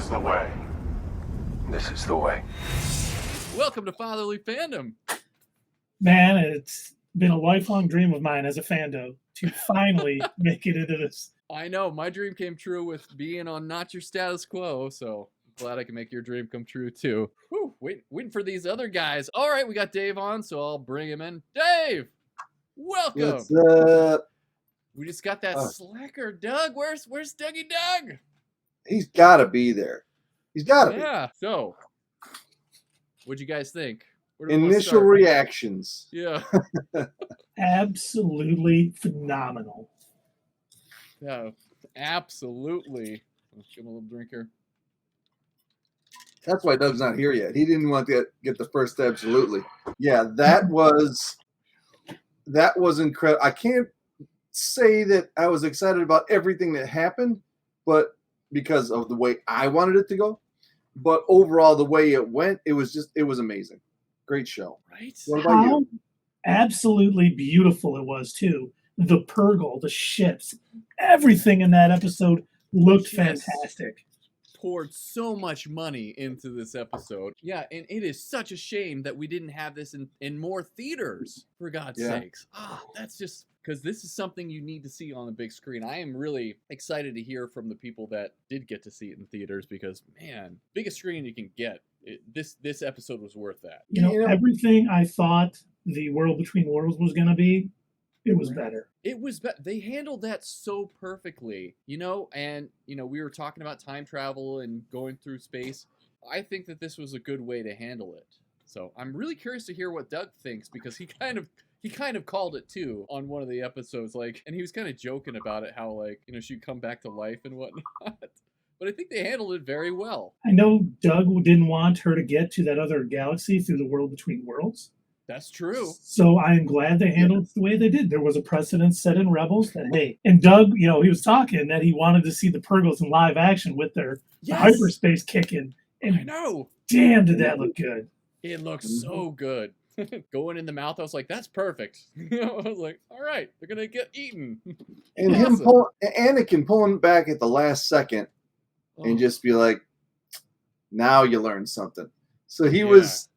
is the way. This is the way. Welcome to Fatherly Fandom. Man, it's been a lifelong dream of mine as a fando to finally make it into this. I know, my dream came true with being on Not Your Status Quo, so glad I can make your dream come true too. Whew, waiting for these other guys. All right, we got Dave on, so I'll bring him in. Dave, welcome. What's up? We just got that slacker, Doug. Where's Dougie Doug? He's got to be there. He's got to be. Yeah. So, what'd you guys think? Where do we wanna Initial start? reactions. Yeah. Absolutely phenomenal. Yeah. Absolutely. Let's give him a little drink here. That's why Doug's not here yet. He didn't want to get the first absolutely. Yeah, that was incredible. I can't say that I was excited about everything that happened, but because of the way I wanted it to go. But overall, the way it went, it was amazing. Great show. Right? What about you? Absolutely beautiful it was too. The Purgle, the ships, everything in that episode looked fantastic. Poured so much money into this episode. Yeah, and it is such a shame that we didn't have this in more theaters, for God's sakes. That's just because this is something you need to see on the big screen. I am really excited to hear from the people that did get to see it in theaters because, man, biggest screen you can get. This episode was worth that. You know, everything I thought the World Between Worlds was going to be, it was better. It was they handled that so perfectly, and we were talking about time travel and going through space. I think that this was a good way to handle it. So I'm really curious to hear what Doug thinks because he kind of called it too on one of the episodes, and he was kind of joking about it, how she'd come back to life and whatnot. But I think they handled it very well. I know Doug didn't want her to get to that other galaxy through the World Between Worlds. That's true. So I'm glad they handled it the way they did. There was a precedent set in Rebels that, hey, and Doug, he was talking that he wanted to see the Purgles in live action with their hyperspace kicking. And I know. Damn, did that look good. It looks so good. Going in the mouth, I was like, that's perfect. I was like, all right, they're going to get eaten. And Anakin pulling back at the last second and just be like, now you learned something. So he was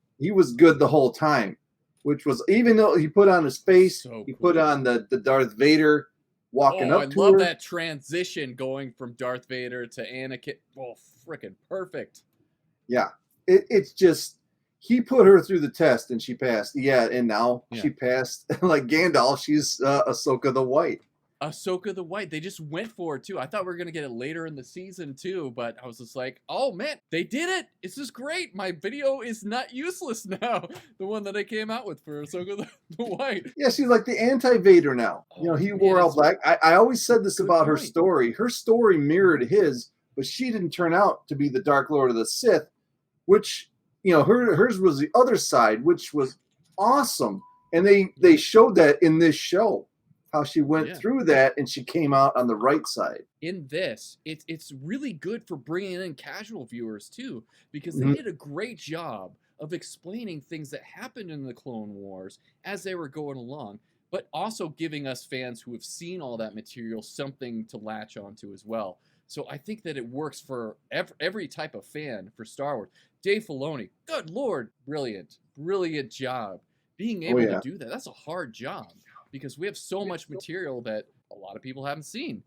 good the whole time. Which was, even though he put on his face, he put on the Darth Vader walking up to her. I love that transition going from Darth Vader to Anakin. Oh, freaking perfect. Yeah. It's just, he put her through the test and she passed. Yeah, and now she passed. Like Gandalf, she's Ahsoka the White. Ahsoka the White. They just went for it, too. I thought we were going to get it later in the season, too, but I was just like, oh, man, they did it. This is great. My video is not useless now. The one that I came out with for Ahsoka the White. Yeah, she's like the anti-Vader now. He wore all black. I always said this about her story. Her story mirrored his, but she didn't turn out to be the Dark Lord of the Sith, which, hers was the other side, which was awesome. And they showed that in this show. How she went through that and she came out on the right side. In this, it's really good for bringing in casual viewers too, because they did a great job of explaining things that happened in the Clone Wars as they were going along, but also giving us fans who have seen all that material something to latch onto as well. So I think that it works for every type of fan for Star Wars. Dave Filoni, good Lord, brilliant job. Being able to do that, that's a hard job. Because we have so much material that a lot of people haven't seen.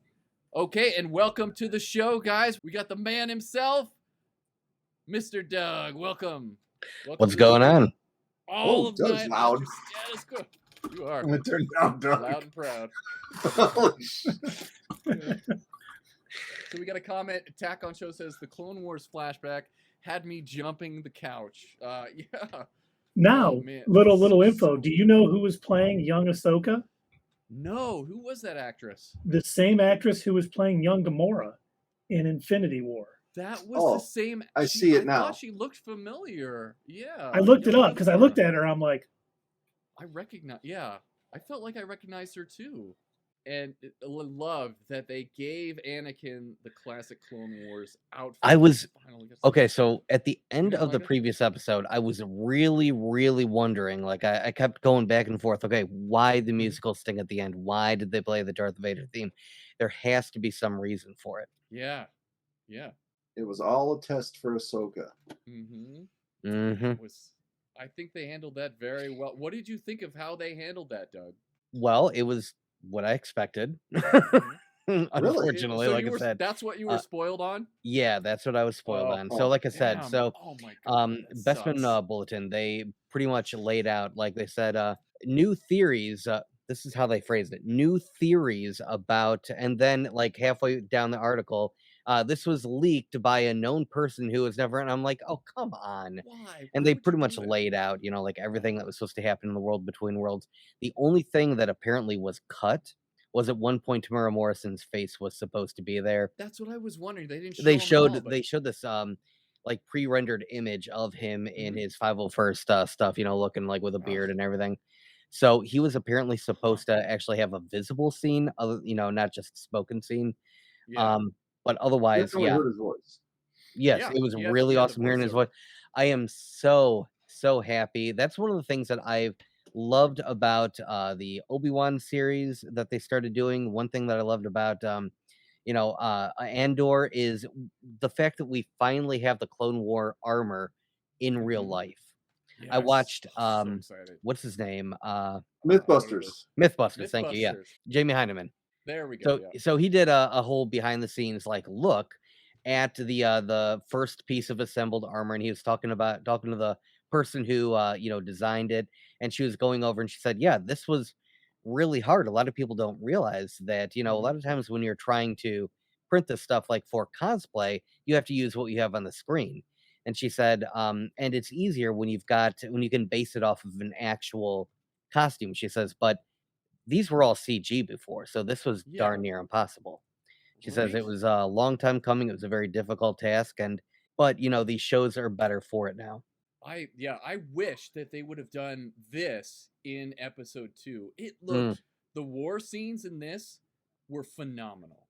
Okay, and welcome to the show, guys. We got the man himself, Mr. Doug. Welcome. What's going on? All of Doug's loud. Status quo. You are. I'm going to turn down, Doug. Loud and proud. Holy shit. So we got a comment. Attack on Show says, the Clone Wars flashback had me jumping the couch. Yeah. Now, little info. Do you know who was playing young Ahsoka? No. Who was that actress? The same actress who was playing young Gamora in Infinity War. That was the same. I see it now. I thought she looked familiar. Yeah. I looked it up because I looked at her. I'm like, I felt like I recognized her too. And loved that they gave Anakin the classic Clone Wars outfit. Okay, so at the end of the previous episode, I was really, really wondering, I kept going back and forth, okay, why the musical sting at the end? Why did they play the Darth Vader theme? There has to be some reason for it. Yeah. It was all a test for Ahsoka. I think they handled that very well. What did you think of how they handled that, Doug? Well, it was what I expected. Unfortunately, So like I said, that's what you were spoiled on? yeah, that's what I was spoiled on. So, like I said, Damn. so Oh my God, that Bestman sucks. Bulletin, they pretty much laid out, like they said, new theories. This is how they phrased it: new theories about, and then like halfway down the article, this was leaked by a known person who was never. And I'm like, oh come on! Why? And Why they would pretty you much do that? laid out, like everything that was supposed to happen in the world between worlds. The only thing that apparently was cut was at one point Tamara Morrison's face was supposed to be there. That's what I was wondering. They didn't show They him showed at all, they showed this like pre-rendered image of him in his 501st stuff, looking like with a beard and everything. So he was apparently supposed to actually have a visible scene, not just spoken scene. Yeah. But otherwise, Definitely heard his voice. yes, Yeah, it was he had really the awesome hearing his voiceover. voice. I am so happy. That's one of the things that I've loved about the Obi-Wan series that they started doing. One thing that I loved about Andor is the fact that we finally have the Clone War armor in real life. I Yes. watched So excited. what's his name? Mythbusters. Mythbusters, thank you. Yeah. Jamie Heineman. There we go. So he did a whole behind the scenes like look at the first piece of assembled armor, and he was talking to the person who designed it, and she was going over and she said, yeah, this was really hard. A lot of people don't realize that, a lot of times when you're trying to print this stuff like for cosplay, you have to use what you have on the screen. And she said, and it's easier when you can base it off of an actual costume. She says, but these were all CG before, so this was darn near impossible. She says it was a long time coming. It was a very difficult task, but these shows are better for it now. I wish that they would have done this in episode 2. It looked the war scenes in this were phenomenal.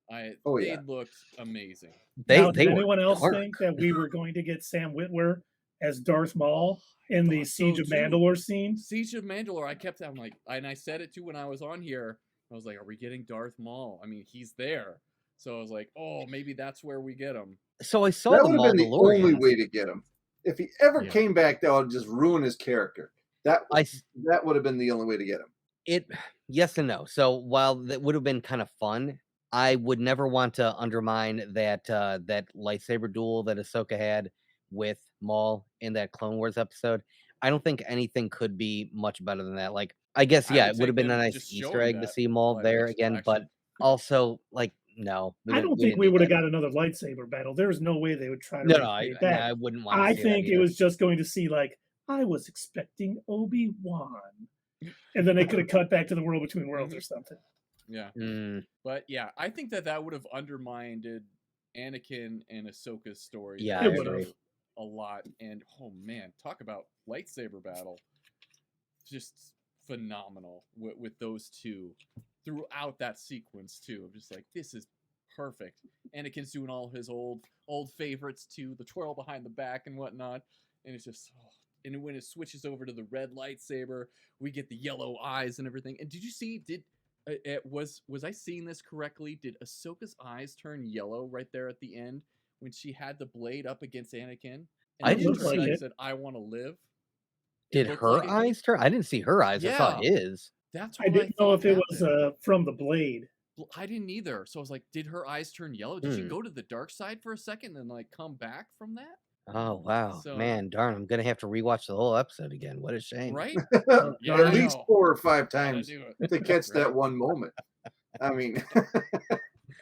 They looked amazing. Did anyone else think that we were going to get Sam Witwer as Darth Maul in the Siege of Mandalore scene? Siege of Mandalore. I'm like, and I said it too when I was on here. I was like, are we getting Darth Maul? I mean, he's there. So I was like, oh, maybe that's where we get him. So I saw that would have been the only way to get him. If he ever came back, that would just ruin his character. That would have been the only way to get him. Yes and no. So while that would have been kind of fun, I would never want to undermine that lightsaber duel that Ahsoka had with Maul in that Clone Wars episode. I don't think anything could be much better than that. Like, I guess, it would have been a nice Easter egg to see Maul there again, but also, like, no. I don't think we would have got another lightsaber battle. There's no way they would try to recreate that. I wouldn't want to I see think that it was just going to see, like, I was expecting Obi-Wan. And then they could have cut back to the World Between Worlds or something. Yeah. But yeah, I think that would have undermined Anakin and Ahsoka's story. Yeah, I agree. A lot. And oh man, talk about lightsaber battle. Just phenomenal with those two throughout that sequence too. I'm just like, this is perfect. Anakin's doing all his old favorites too, the twirl behind the back and whatnot. And it's just and when it switches over to the red lightsaber, we get the yellow eyes and everything. And did you see, was I seeing this correctly? Did Ahsoka's eyes turn yellow right there at the end when she had the blade up against Anakin? And I didn't see it. Said, "I want to live." Did her eyes turn? I didn't see her eyes. Yeah. I saw his. That's what I didn't know if it was from the blade. I didn't either. So I was like, did her eyes turn yellow? Did she go to the dark side for a second and like come back from that? Oh wow, man, darn! I'm gonna have to rewatch the whole episode again. What a shame, right? At least 4 or 5 times to catch that one moment. I mean,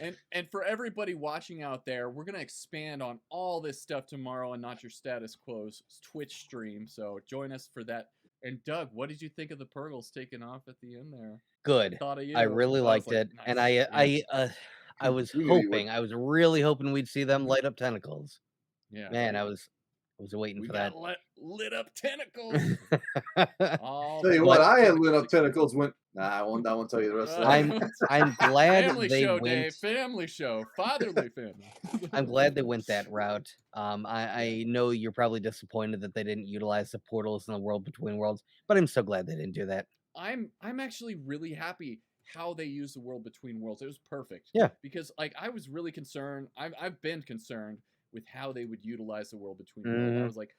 and for everybody watching out there, we're gonna expand on all this stuff tomorrow on Not Your Status Quo's Twitch stream. So join us for that. And Doug, what did you think of the Purgles taking off at the end there? Good. I really liked it, and I was hoping, I was really hoping we'd see them light up tentacles. Yeah, man, I was waiting for that. Lit up tentacles. Tell you what, I had lit up tentacles. I won't tell you the rest of that. I'm glad family they show, went. Dave. Family show, fatherly family. I'm glad they went that route. I know you're probably disappointed that they didn't utilize the portals in the World Between Worlds, but I'm so glad they didn't do that. I'm actually really happy how they used the World Between Worlds. It was perfect. Yeah. Because like I was really concerned. I've been concerned with how they would utilize the world between worlds. I was like,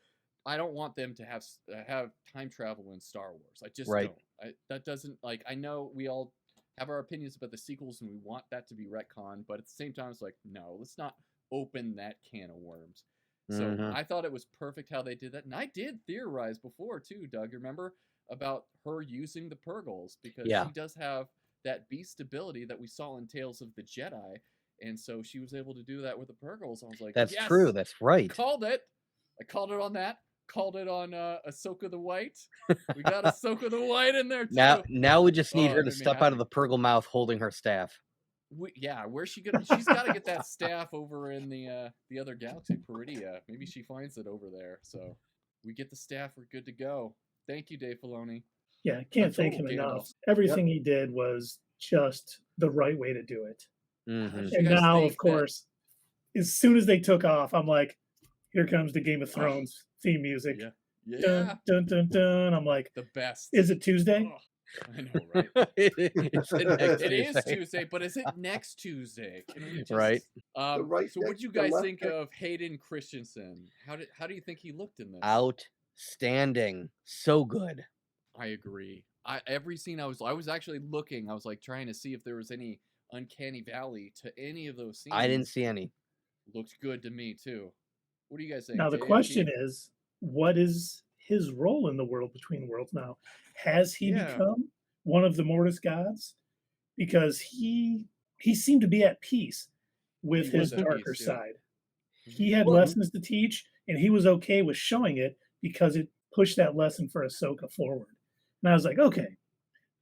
I don't want them to have time travel in Star Wars. I just don't. That doesn't, like, I know we all have our opinions about the sequels and we want that to be retconned, but at the same time, it's like, no, let's not open that can of worms. So I thought it was perfect how they did that. And I did theorize before too, Doug, remember, about her using the Purgles, because she does have that beast ability that we saw in Tales of the Jedi. And so she was able to do that with the Purgles. I was like, that's yes, true. That's right. Called it. I called it on that. Called it on Ahsoka the White. We got Ahsoka the White in there too. Now we just need her to step out of the Purgle mouth holding her staff. Where's she gonna? She's got to get that staff over in the other galaxy, Peridia. Maybe she finds it over there. So we get the staff. We're good to go. Thank you, Dave Filoni. Yeah, can't thank him enough. Everything he did was just the right way to do it. And now, of course, as soon as they took off, I'm like, here comes the Game of Thrones theme music. Yeah. Dun, dun, dun, dun. I'm like, the best. Is it Tuesday? I know, right? It is Tuesday. Tuesday, but is it next Tuesday? Can we just, Right. So what do you guys think of Hayden Christensen? How do you think he looked in this? Outstanding. So good. I agree. Every scene I was actually looking. I was like trying to see if there was any uncanny valley to any of those scenes. I didn't see any. Looked good to me too. What do you guys think? Now the question is, what is his role in the world between worlds now? Has he become one of the Mortis gods? Because he seemed to be at peace with his darker side. He had lessons to teach, and he was okay with showing it because it pushed that lesson for Ahsoka forward. And I was like, okay,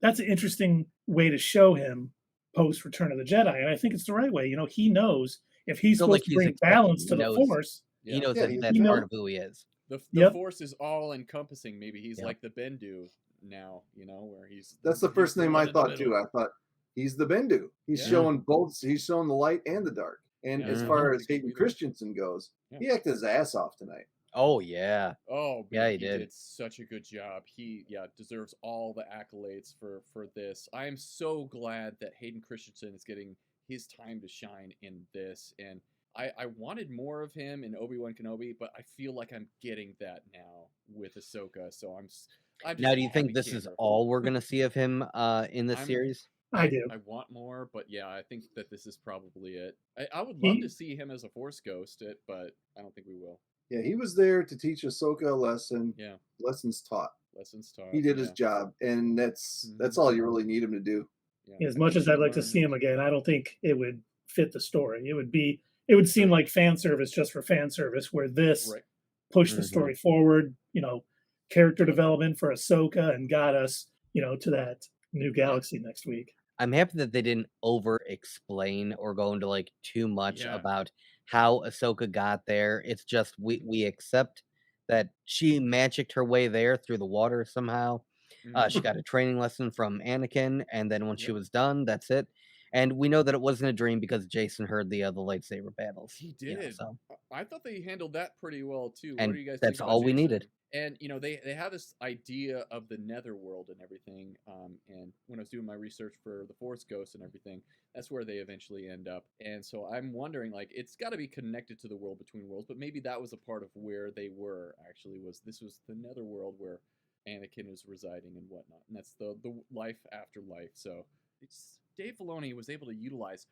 that's an interesting way to show him post Return of the Jedi. And I think it's the right way. You know, he knows if he's supposed to bring balance to the Force. He knows that's part of who he is. The Force is all encompassing. Maybe he's like the Bendu now, you know, where he's. That's the first name I thought too. I thought he's the Bendu. He's showing both. He's showing the light and the dark. And as far as Hayden Christensen goes, he acted his ass off tonight. Oh yeah. Oh yeah, he did such a good job. He deserves all the accolades for this. I am so glad that Hayden Christensen is getting his time to shine in this, and I wanted more of him in Obi-Wan Kenobi, but I feel like I'm getting that now with Ahsoka. So I'm just now, do you think this is all we're gonna see of him in this series? I do. I want more, but yeah, I think that this is probably it. I would love to see him as a Force ghost, but I don't think we will. Yeah, he was there to teach Ahsoka a lesson. Yeah, lessons taught. Lessons taught. He did his job, and that's all you really need him to do. Yeah. As much as I'd like to see him again, I don't think it would fit the story. It would seem like fan service just for fan service, where this pushed the story forward, you know, character development for Ahsoka, and got us, you know, to that new galaxy next week. I'm happy that they didn't over explain or go into like too much about how Ahsoka got there. It's just we accept that she magicked her way there through the water somehow. She got a training lesson from Anakin, and then when she was done, that's it. And we know that it wasn't a dream because Jason heard the lightsaber battles. He did. You know, so. I thought they handled that pretty well too. And what do you guys that's think all about we Jason? needed. And you know, they have this idea of the netherworld and everything. And when I was doing my research for the Force Ghosts and everything, that's where they eventually end up. And so I'm wondering, like, it's got to be connected to the world between worlds, but maybe that was a part of where they were actually. This was the netherworld where Anakin is residing and whatnot, and that's the life after life. So Dave Filoni was able to utilize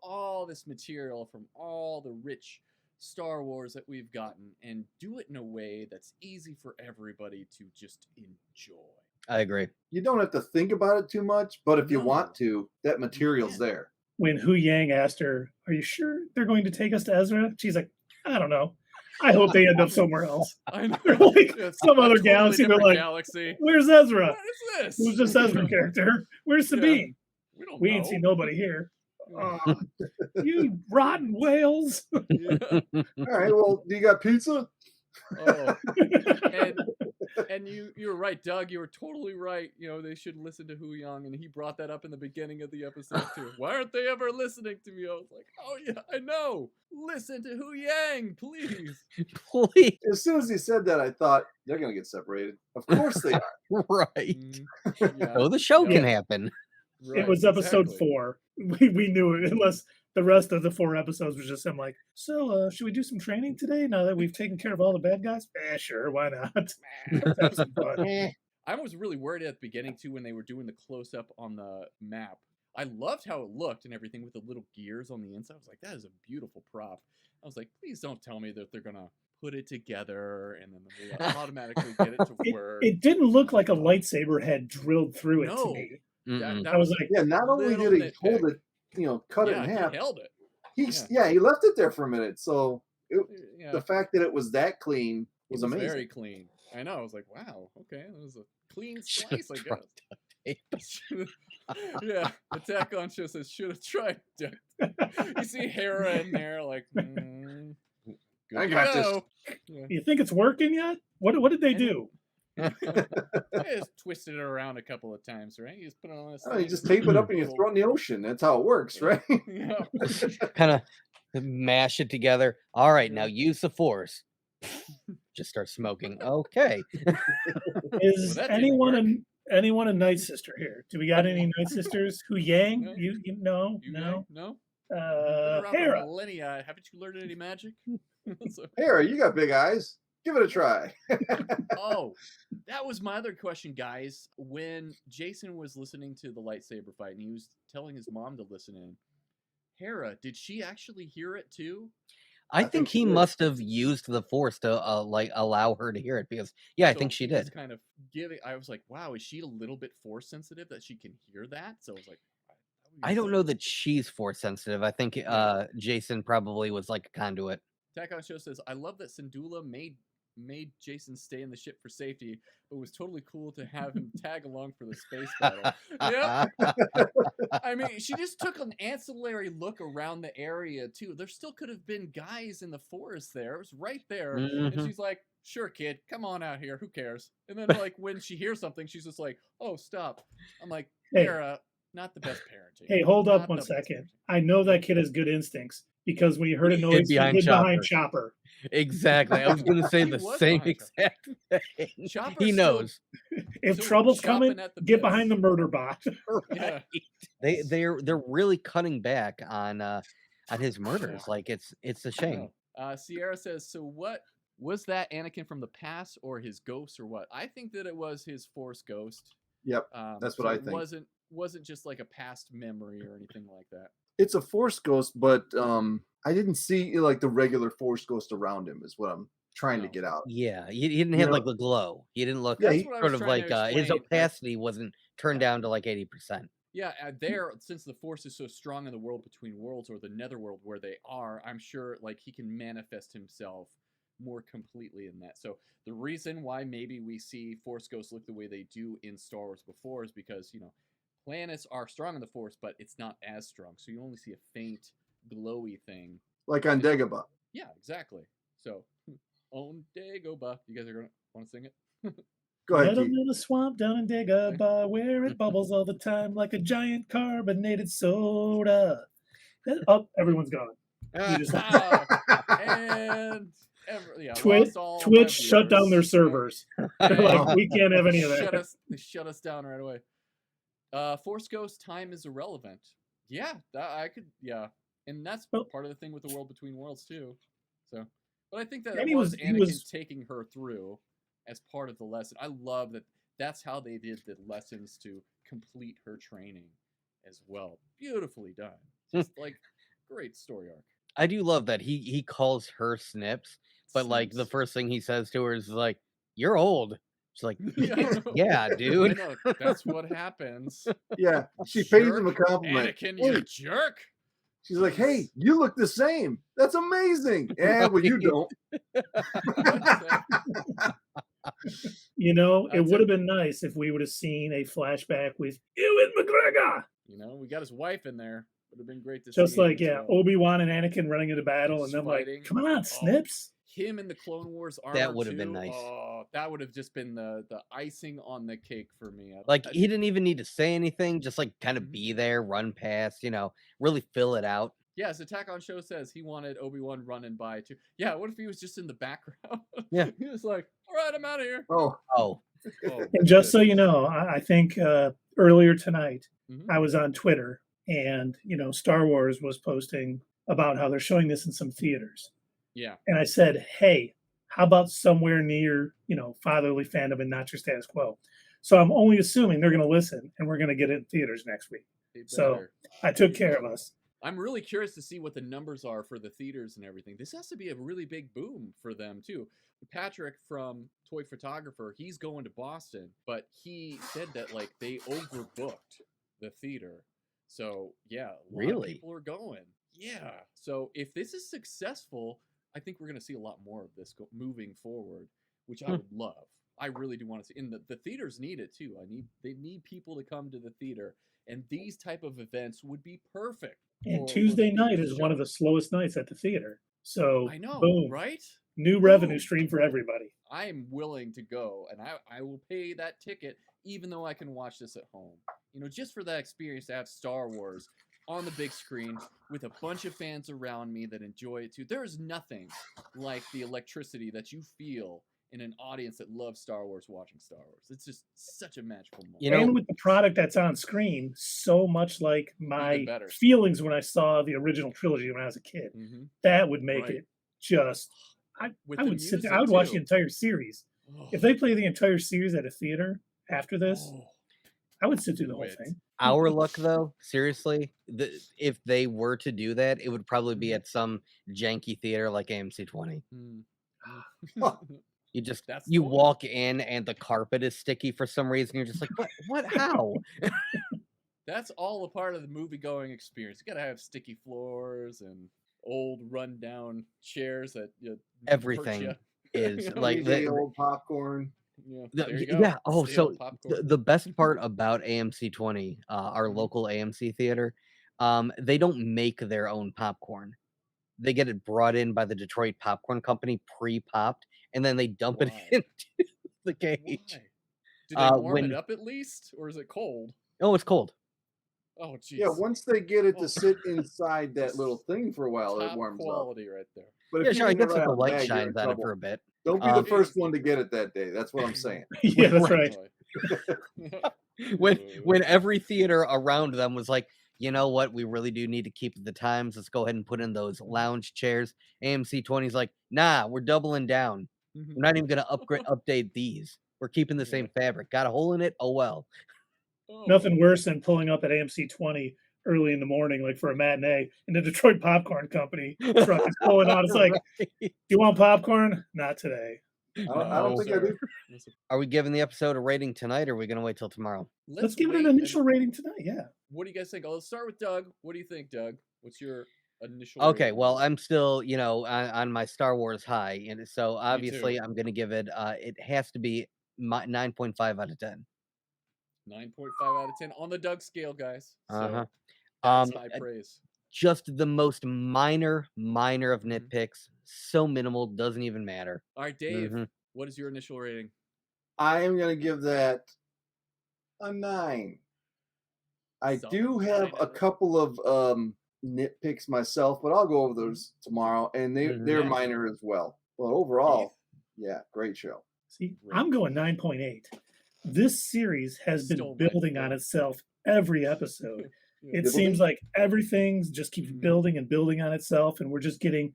all this material from all the rich Star Wars that we've gotten and do it in a way that's easy for everybody to just enjoy. I agree. You don't have to think about it too much, but if you want to, that material's there. When Hu Yang asked her, "Are you sure they're going to take us to Ezra?" She's like, "I don't know. I hope they end up somewhere else." I know. Like some other galaxy. They're like, galaxy. "Where's Ezra? What is this? Who's this Ezra character? Where's Sabine? We ain't know. seen nobody here." You rotten whales. All right, well, do you got pizza? Oh. And you're right, Doug. You were totally right. You know, they should listen to Hu Yang, and he brought that up in the beginning of the episode too. Why aren't they ever listening to me? I was like, oh yeah, I know. Listen to Hu Yang, please. Please. As soon as he said that, I thought they're gonna get separated. Of course they are. Right. So the show can happen. Right, it was episode 4. We knew it, unless The rest of the 4 episodes was just him like, so should we do some training today now that we've taken care of all the bad guys? Sure, why not? Let's have some fun. I was really worried at the beginning too when they were doing the close up on the map. I loved how it looked and everything with the little gears on the inside. I was like, that is a beautiful prop. I was like, please don't tell me that they're gonna put it together and then we'll automatically get it to work. It didn't look like a lightsaber had drilled through it to me. That I was like, yeah, not only did he hold it, cut it in half. He held it. He left it there for a minute. So the fact that it was that clean was amazing. Very clean. I know. I was like, wow, okay, that was a clean slice, I guess. Yeah, Attack on Show says should have tried. You see Hera in there, like, I got this. Yeah. You think it's working yet? What did they do? They just twisted it around a couple of times, right? You just put it on this. You just tape it up and you throw it in the ocean. That's how it works, right? Yeah. Kind of mash it together. All right, now use the Force. Just start smoking. Okay. Is anyone a Night Sister here? Do we got any Night Sisters? Who Yang? No. You no. No. Hera. Millennia. Haven't you learned any magic? Hera, you got big eyes. Give it a try. Oh, that was my other question, guys. When Jason was listening to the lightsaber fight and he was telling his mom to listen in, Hera, did she actually hear it too? I think he must have used the Force to allow her to hear it because I think she did. Kind of I was like, wow, is she a little bit Force sensitive that she can hear that? So I was like, I don't know that she's Force sensitive. I think Jason probably was like a conduit. Attack on Show says, I love that Syndulla made Jason stay in the ship for safety, but it was totally cool to have him tag along for the space battle. Yep. I mean, she just took an ancillary look around the area too. There still could have been guys in the forest there. It was right there. And she's like, sure, kid, come on out here. Who cares? And then like when she hears something, she's just like, oh, stop. I'm like, Hera, not the best parenting. Hey, hold up one second. I know that kid has good instincts because when you heard a noise, he hid behind Chopper. Exactly. I was going to say the same exact thing. He knows. If trouble's coming, get behind the murder bot. Yeah. They're really cutting back on his murders. Like it's a shame. Sierra says, so what was that Anakin from the past or his ghost or what? I think that it was his Force ghost. Yep. That's what I think. It wasn't just like a past memory or anything like that. It's a Force ghost, but I didn't see like the regular Force ghost around him is what I'm trying to get out. Yeah, he didn't have like the glow. He didn't look sort of like his opacity wasn't turned down to like 80%. Yeah, since the Force is so strong in the world between worlds or the netherworld where they are, I'm sure like he can manifest himself more completely in that. So the reason why maybe we see Force ghosts look the way they do in Star Wars before is because, planets are strong in the Force, but it's not as strong. So you only see a faint, glowy thing. Like on Dagobah. Yeah, exactly. So, on Dagobah. You guys are going to want to sing it? Go ahead, Meadow in a swamp down in Dagobah where it bubbles all the time like a giant carbonated soda. Everyone's gone. And Twitch shut down their servers. They're like, we can't have any of that. They shut us down right away. Force Ghost time is irrelevant. Yeah, and that's part of the thing with the world between worlds too. So, but I think that it was Anakin taking her through as part of the lesson. I love that. That's how they did the lessons to complete her training as well. Beautifully done. Just like great story arc. I do love that he calls her Snips, but like the first thing he says to her is like, "You're old." She's like, yeah, dude. I know, that's what happens. Yeah, she pays him a compliment. Anakin, you jerk. She's like, hey, you look the same. That's amazing. Yeah, well, you don't. It would have been nice if we would have seen a flashback with Ewan McGregor. We got his wife in there. Would have been great to see. Just like, Obi-Wan and Anakin running into battle, and then like, come on, Snips. Him in the Clone Wars armor. That would have been nice. Oh, that would have just been the icing on the cake for me. He didn't even need to say anything, just like kind of be there, run past, really fill it out. Yes, Attack on Show says he wanted Obi-Wan running by too. Yeah, what if he was just in the background? Yeah. He was like, all right, I'm out of here. Oh. And just so you know, I think earlier tonight, I was on Twitter, and Star Wars was posting about how they're showing this in some theaters. Yeah. And I said, hey, how about somewhere near, fatherly fandom and not your status quo? So I'm only assuming they're going to listen and we're going to get it in theaters next week. So I took care of us. I'm really curious to see what the numbers are for the theaters and everything. This has to be a really big boom for them too. Patrick from Toy Photographer, he's going to Boston, but he said that like they overbooked the theater. So yeah, a lot of people are going. Yeah. So if this is successful, I think we're going to see a lot more of this moving forward, which I would love. I really do want to see. And the theaters need it too. They need people to come to the theater, and these type of events would be perfect. And Tuesday night is one of the slowest nights at the theater. So I know, boom, right? New revenue stream for everybody. I am willing to go, and I will pay that ticket, even though I can watch this at home. Just for that experience to have Star Wars on the big screen with a bunch of fans around me that enjoy it too. There is nothing like the electricity that you feel in an audience that loves Star Wars watching Star Wars. It's just such a magical moment. And with the product that's on screen, so much like my feelings when I saw the original trilogy when I was a kid. Mm-hmm. That would make it just... I would sit there. I would watch the entire series. If they play the entire series at a theater after this, I would sit through the whole thing. Our luck, though, seriously, if they were to do that, it would probably be at some janky theater like AMC 20. You walk in and the carpet is sticky for some reason. You're just like, what? How? That's all a part of the movie-going experience. You gotta have sticky floors and old rundown chairs that everything is like the old popcorn. Yeah. Oh, so the best part about AMC 20, our local AMC theater, they don't make their own popcorn. They get it brought in by the Detroit Popcorn Company, pre-popped, and then they dump it into the cage. Why? Do they warm it up at least, or is it cold? Oh, it's cold. Oh, geez. Yeah, once they get it to sit inside that little thing for a while, it warms quality right there. But if it gets the light shines on it for a bit. Don't be the first one to get it that day. That's what I'm saying. Yeah, that's right. when every theater around them was like, you know what, we really do need to keep the times. Let's go ahead and put in those lounge chairs. AMC 20's like, nah, we're doubling down. We're not even going to update these. We're keeping the same fabric. Got a hole in it? Oh, well. Nothing worse than pulling up at AMC 20 early in the morning, like for a matinee, and the Detroit Popcorn Company truck is pulling out. It's like, you want popcorn? Not today. I don't think I do. Are we giving the episode a rating tonight, or are we going to wait till tomorrow? Let's give it an initial rating tonight, yeah. What do you guys think? Let's start with Doug. What do you think, Doug? What's your initial rating? Well, I'm still, on my Star Wars high, and so obviously I'm going to give it, it has to be 9.5 out of 10. 9.5 out of 10 on the Doug scale, guys. So that's high praise. Just the most minor of nitpicks. So minimal, doesn't even matter. All right, Dave, what is your initial rating? I am going to give that a 9. I do have a couple of nitpicks myself, but I'll go over those tomorrow, and they're minor as well. But overall, yeah, great show. See, I'm going 9.8. This series has been building on itself every episode. It seems like everything just keeps building and building on itself, and we're just getting,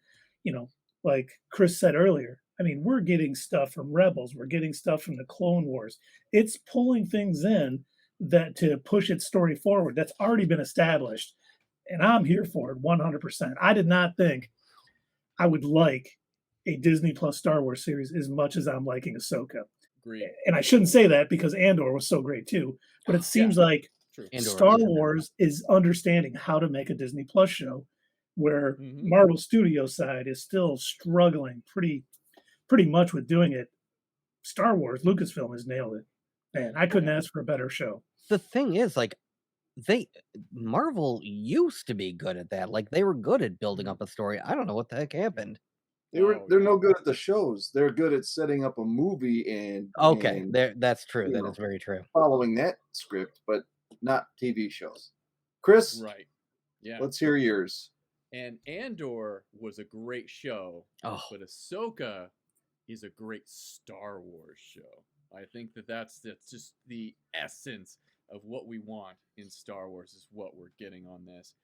like Chris said earlier, I mean, we're getting stuff from Rebels. We're getting stuff from the Clone Wars. It's pulling things in that to push its story forward. That's already been established, and I'm here for it 100%. I did not think I would like a Disney Plus Star Wars series as much as I'm liking Ahsoka. Agreed. And I shouldn't say that because Andor was so great too, but it seems like Star Wars is understanding how to make a Disney Plus show, where Marvel Studios side is still struggling pretty much with doing it. Star Wars, Lucasfilm has nailed it. Man, I couldn't ask for a better show. The thing is, like, Marvel used to be good at that. Like, they were good at building up a story. I don't know what the heck happened. They're no good at the shows. They're good at setting up a movie and that's true. That is very true. Following that script, but not TV shows. Chris, right? Yeah. Let's hear yours. And Andor was a great show, but Ahsoka is a great Star Wars show. I think that's just the essence of what we want in Star Wars is what we're getting on this.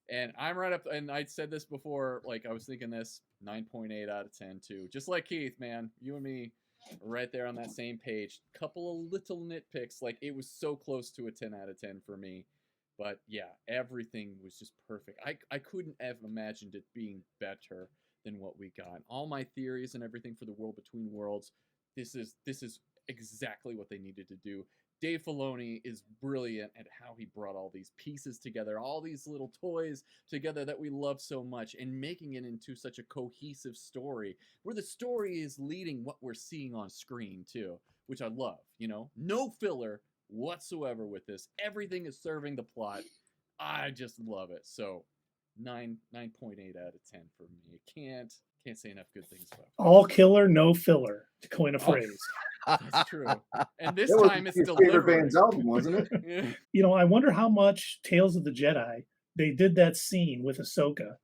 And I'm right up, and I said this before, like I was thinking this 9.8 out of 10 too. Just like Keith, man, you and me right there on that same page. Couple of little nitpicks, like it was so close to a 10 out of 10 for me. But yeah, everything was just perfect. I couldn't have imagined it being better than what we got. All my theories and everything for the World Between Worlds, this is exactly what they needed to do. Dave Filoni is brilliant at how he brought all these pieces together, all these little toys together that we love so much, and making it into such a cohesive story where the story is leading what we're seeing on screen too, which I love. You know, no filler whatsoever with this. Everything is serving the plot. I just love it. So 9.8 out of 10 for me. Can't say enough good things about it. All killer, no filler, to coin a phrase. That's true. And this That was time it's your favorite delivering. band's album, wasn't it? Yeah. You know, I wonder how much Tales of the Jedi they did that scene with Ahsoka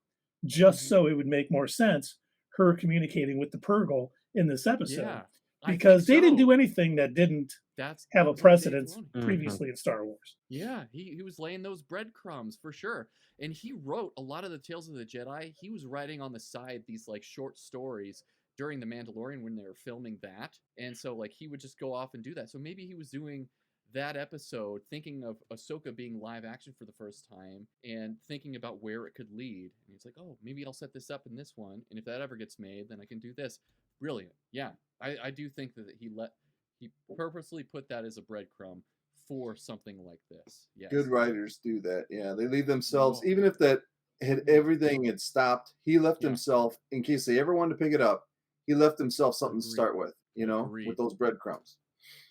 just so it would make more sense, her communicating with the Purgle in this episode. Yeah, I because think they didn't so. do anything that didn't That's have a was on Dave precedence Filoni. previously in Star Wars. Yeah, he was laying those breadcrumbs for sure. And he wrote a lot of the Tales of the Jedi. He was writing on the side these like short stories during the Mandalorian when they were filming that. And so like he would just go off and do that. So maybe he was doing that episode thinking of Ahsoka being live action for the first time and thinking about where it could lead. And he's like, oh, maybe I'll set this up in this one. And if that ever gets made, then I can do this. Brilliant. Yeah, I do think that he purposely put that as a breadcrumb for something like this. Yes. Good writers do that. Yeah, they leave themselves, even if that had everything had stopped, he left himself, in case they ever wanted to pick it up, he left himself something to start with, you know, with those breadcrumbs.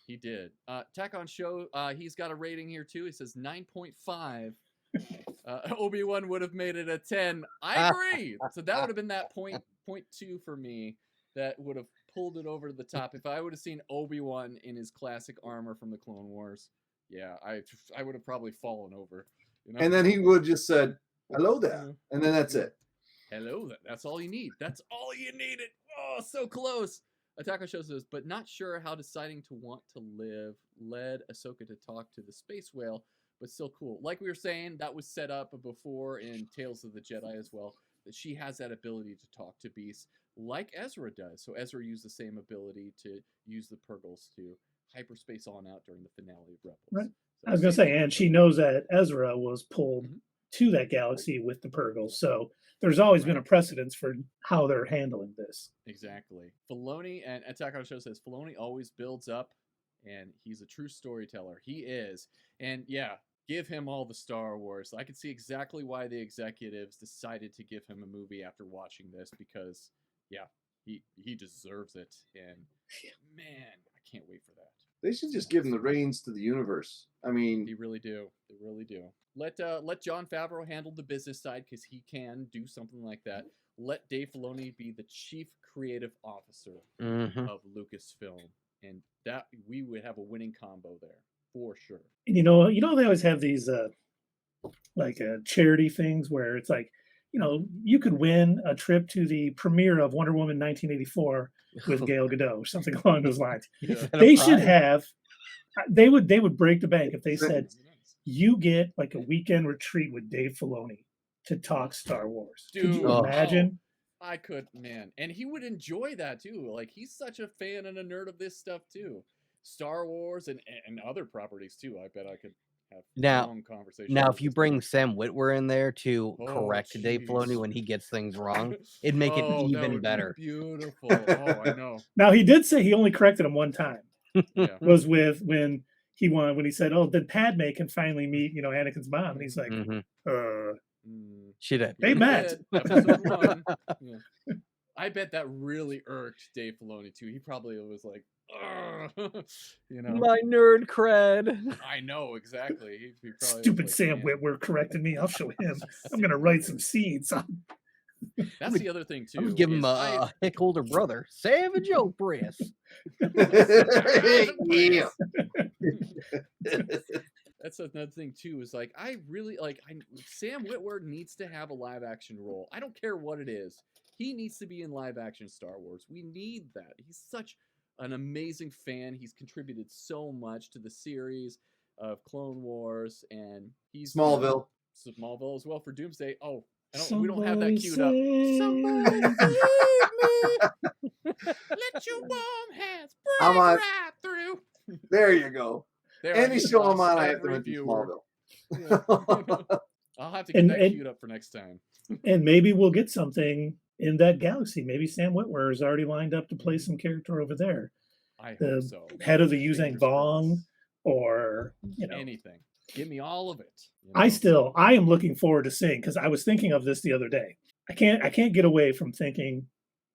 He did. Tack on Show, he's got a rating here too. He says 9.5. Obi-Wan would have made it a 10. I agree. So that would have been that point 0.2 for me. That would have pulled it over to the top. If I would have seen Obi-Wan in his classic armor from the Clone Wars, yeah, I would have probably fallen over. You know? And then he would have just said, hello there. And then that's it. Hello there. That's all you need. That's all you needed. Oh, so close. Attack on Show says, but not sure how deciding to want to live led Ahsoka to talk to the space whale, but still cool. Like we were saying, that was set up before in Tales of the Jedi as well, that she has that ability to talk to beasts like Ezra does. So Ezra used the same ability to use the Purgles to hyperspace on out during the finale of Rebels. Right. So I was going to say, and she knows that Ezra was pulled to that galaxy with the Purgles. So there's always been a precedence for how they're handling this. Exactly. Filoni, and Attack on the Show says, Filoni always builds up, and he's a true storyteller. He is. And yeah, give him all the Star Wars. I can see exactly why the executives decided to give him a movie after watching this, because yeah, he deserves it. And man, I can't wait for that. They should just give him the reins to the universe. I mean, They really do. They really do. Let Jon Favreau handle the business side, because he can do something like that. Let Dave Filoni be the chief creative officer of Lucasfilm, and that we would have a winning combo there for sure. And you know they always have these charity things where it's like, you could win a trip to the premiere of Wonder Woman 1984 with Gal Gadot or something along those lines. They should have. They would break the bank if they said you get like a weekend retreat with Dave Filoni to talk Star Wars. Dude, could you imagine? I could, man. And he would enjoy that too. Like, he's such a fan and a nerd of this stuff too. Star Wars and other properties too. I bet I could have long conversations. Now, if you bring Sam Witwer in there to correct Dave Filoni when he gets things wrong, it'd make it even better. Beautiful. Oh, I know. Now, he did say he only corrected him one time. Yeah. Was when he said, "Oh, then Padme can finally meet Anakin's mom," and he's like, She did. They met. Episode 1. Yeah. I bet that really irked Dave Filoni too. He probably was like, my nerd cred. I know exactly. He probably Stupid was Sam Witwer correcting me. I'll show him. I'm gonna write some seeds. That's the other thing too. I'm gonna give him a hick older brother. Savage Oak Press. Yeah. That's another thing too. Is like I really like. Sam Witwer needs to have a live action role. I don't care what it is. He needs to be in live action Star Wars. We need that. He's such an amazing fan. He's contributed so much to the series. of Clone Wars, and he's Smallville. Smallville as well for Doomsday. Oh, we don't Somebody have that queued up. save Somebody me. save me! Let your warm hands I'm break on. right through. There you go. There, I Any can show I'm blast on, I have to every mention viewer. Smallville. Yeah. I'll have to get And that and queued up for next time. and maybe we'll get something in that galaxy. Maybe Sam Witwer is already lined up to play some character over there. I hope The so. head of the Yuzang Fingers Bong, crossed. or Anything. Give me all of it. You know? I am looking forward to seeing, because I was thinking of this the other day. I can't get away from thinking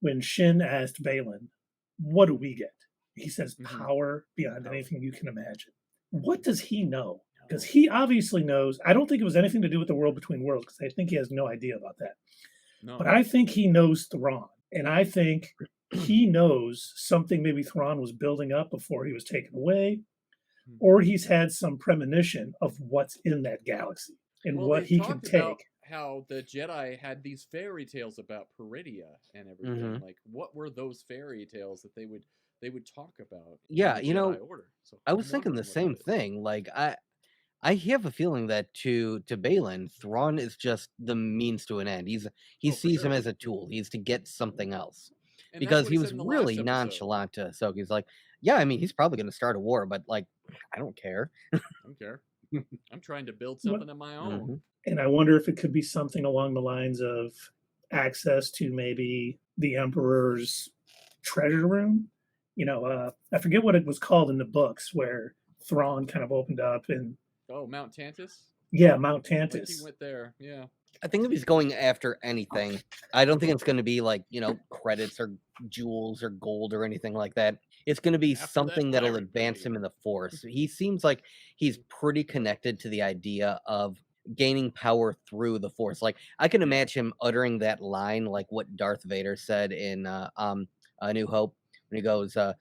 when Shin asked Balin, "What do we get?" He says, "Power beyond anything you can imagine." What does he know? Because he obviously knows. I don't think it was anything to do with the world between worlds, because I think he has no idea about that. No. But I think he knows Thrawn, and I think he knows something maybe Thrawn was building up before he was taken away, or he's had some premonition of what's in that galaxy and what he can take. How the Jedi had these fairy tales about Peridia and everything. Like, what were those fairy tales that they would talk about? Yeah, in you the know, Jedi Order? So I I'm was thinking the wondering what same that is. thing. Like I have a feeling that to Balin, Thrawn is just the means to an end. He sees him as a tool. He's to get something else. And that's Because what he he was said in the last really episode. nonchalant to Ahsoka. He's like, yeah, I mean, he's probably going to start a war, but like, I don't care. I don't care. I'm trying to build something of my own. And I wonder if it could be something along the lines of access to maybe the Emperor's treasure room. I forget what it was called in the books, where Thrawn kind of opened up and Mount Tantus? Yeah, Mount Like Tantus. he went there, yeah. I think if he's going after anything, I don't think it's going to be like, credits or jewels or gold or anything like that. It's going to be something that'll advance him in the Force. He seems like he's pretty connected to the idea of gaining power through the Force. Like, I can imagine him uttering that line, like what Darth Vader said in A New Hope, when he goes, "Do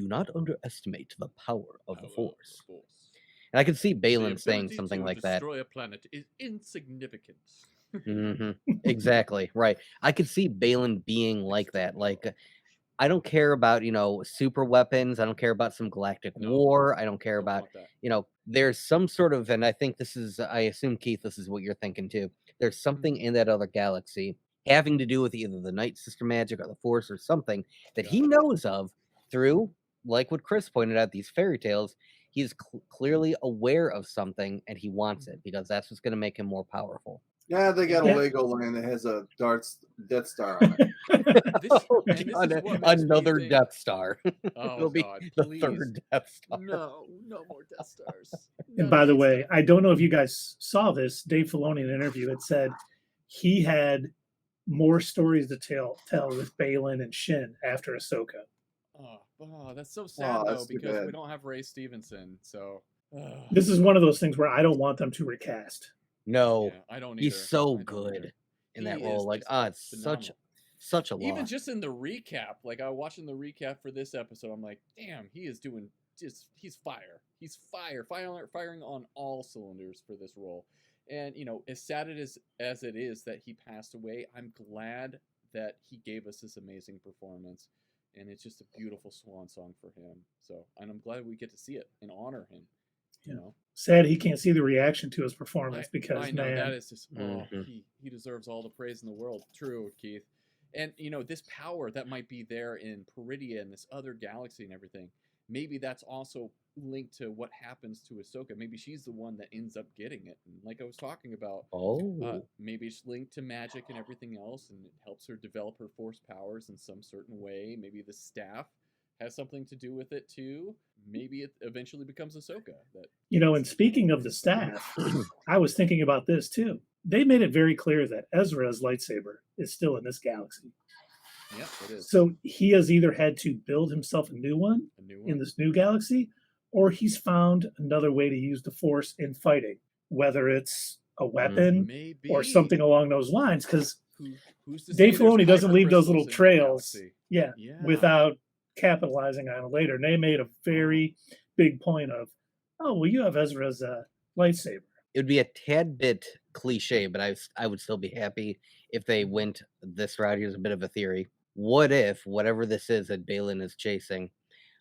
not underestimate the power of the Force." And I could see Balin saying something like that. Destroy a planet is insignificant. Exactly, right. I could see Balin being like that. Like, I don't care about, super weapons. I don't care about some galactic war. I don't care about, there's some sort of, and I think I assume, Keith, this is what you're thinking too. There's something in that other galaxy having to do with either the Night Sister magic or the Force or something that he knows of through, like what Chris pointed out, these fairy tales. He's clearly aware of something and he wants it because that's what's going to make him more powerful. Yeah, they got a Lego land that has a Death Star on it. Another Death Star. Oh, God, the third Death Star. No more Death Stars. And by the way, I don't know if you guys saw this. Dave Filoni in an interview had said he had more stories to tell with Balin and Shin after Ahsoka. Oh, that's so sad though, because we don't have Ray Stevenson. So this is one of those things where I don't want them to recast. No, I don't. He's so good in that role. Like, it's phenomenal. such a lot. Even just in the recap, like I was watching the recap for this episode, I'm like, damn, he is doing he's fire. He's firing on all cylinders for this role. And as sad as it is that he passed away, I'm glad that he gave us this amazing performance. And it's just a beautiful swan song for him. So, and I'm glad we get to see it and honor him. Sad he can't see the reaction to his performance because I know man, that is just he deserves all the praise in the world. True, Keith. And this power that might be there in Peridia and this other galaxy and everything. Maybe that's also linked to what happens to Ahsoka. Maybe she's the one that ends up getting it. And like I was talking about, maybe it's linked to magic and everything else, and it helps her develop her Force powers in some certain way. Maybe the staff has something to do with it too. Maybe it eventually becomes Ahsoka. And speaking of the staff, I was thinking about this too. They made it very clear that Ezra's lightsaber is still in this galaxy. Yep, it is. So he has either had to build himself a new one in this new galaxy, or he's found another way to use the Force in fighting, whether it's a weapon or something along those lines. Because Dave Filoni doesn't leave those little trails, without capitalizing on it later. And they made a very big point of, you have Ezra's lightsaber. It would be a tad bit cliche, but I would still be happy if they went this route. Here's a bit of a theory. What if whatever this is that Balin is chasing,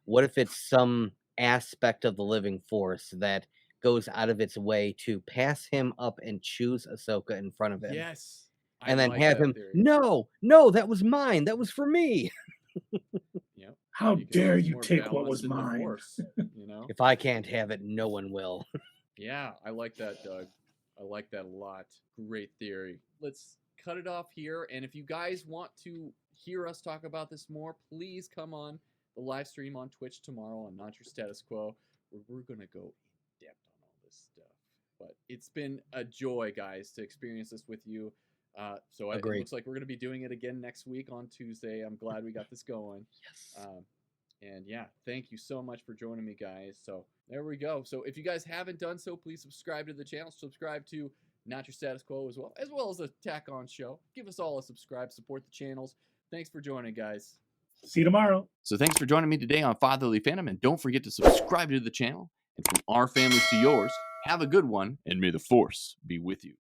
what if it's some aspect of the living Force that goes out of its way to pass him up and choose Ahsoka in front of him. Yes. And then like have that him, theory. no, that was mine. That was for me. Yep. How Because dare he's you more take what balanced was in the mine? Force, you know? If I can't have it, no one will. Yeah, I like that, Doug. I like that a lot. Great theory. Let's cut it off here. And if you guys want to hear us talk about this more, please come on the live stream on Twitch tomorrow on Not Your Status Quo, where we're going to go in depth on all this stuff. But it's been a joy, guys, to experience this with you. So it looks like we're going to be doing it again next week on Tuesday. I'm glad we got this going. Yes. And yeah, thank you so much for joining me, guys. So there we go. So if you guys haven't done so, please subscribe to the channel. Subscribe to Not Your Status Quo as well as the Tack On Show. Give us all a subscribe, support the channels. Thanks for joining, guys. See you tomorrow. So thanks for joining me today on Fatherly Fandom, and don't forget to subscribe to the channel. And from our families to yours, have a good one, and may the Force be with you.